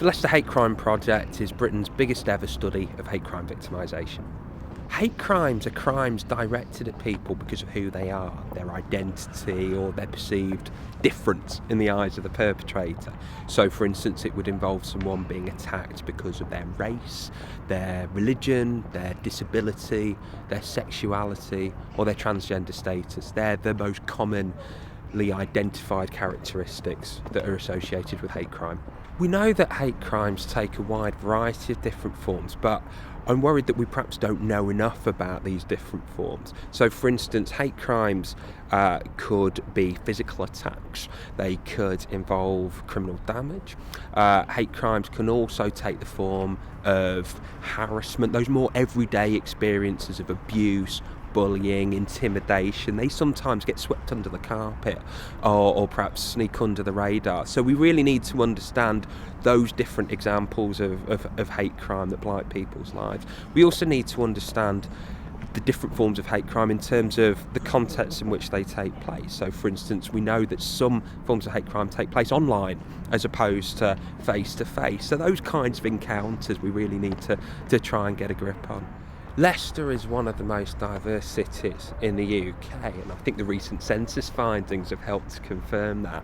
The Leicester Hate Crime Project is Britain's biggest ever study of hate crime victimisation. Hate crimes are crimes directed at people because of who they are, their identity or their perceived difference in the eyes of the perpetrator. So for instance, it would involve someone being attacked because of their race, their religion, their disability, their sexuality or their transgender status. They're the most commonly identified characteristics that are associated with hate crime. We know that hate crimes take a wide variety of different forms, but I'm worried that we perhaps don't know enough about these different forms. So for instance, hate crimes could be physical attacks, they could involve criminal damage. Hate crimes can also take the form of harassment, those more everyday experiences of abuse, bullying, intimidation. They sometimes get swept under the carpet or perhaps sneak under the radar. So we really need to understand those different examples of hate crime that blight people's lives. We also need to understand the different forms of hate crime in terms of the context in which they take place. So for instance, we know that some forms of hate crime take place online as opposed to face to face. So those kinds of encounters we really need to try and get a grip on. Leicester is one of the most diverse cities in the UK, and I think the recent census findings have helped to confirm that.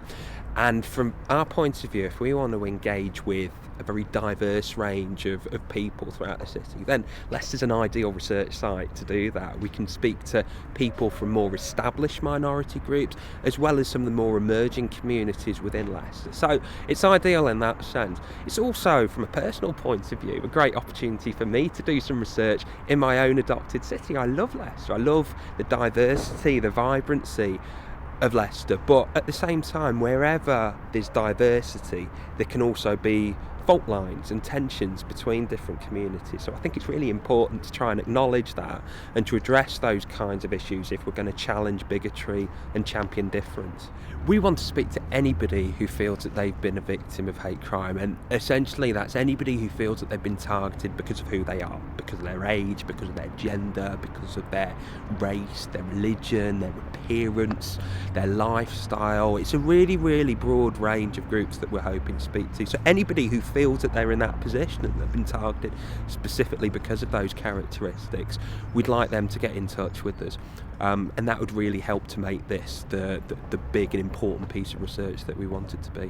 And from our point of view, if we want to engage with a very diverse range of people throughout the city, then Leicester's an ideal research site to do that. We can speak to people from more established minority groups, as well as some of the more emerging communities within Leicester. So it's ideal in that sense. It's also, from a personal point of view, a great opportunity for me to do some research in my own adopted city. I love Leicester. I love the diversity, the vibrancy of Leicester, but at the same time, wherever there's diversity, there can also be fault lines and tensions between different communities. So I think it's really important to try and acknowledge that and to address those kinds of issues if we're going to challenge bigotry and champion difference. We want to speak to anybody who feels that they've been a victim of hate crime, and essentially that's anybody who feels that they've been targeted because of who they are, because of their age, because of their gender, because of their race, their religion, their appearance, their lifestyle. It's a really, really broad range of groups that we're hoping to speak to. So anybody who feels that they're in that position and they've been targeted specifically because of those characteristics, we'd like them to get in touch with us. And that would really help to make this the big and important piece of research that we want it to be.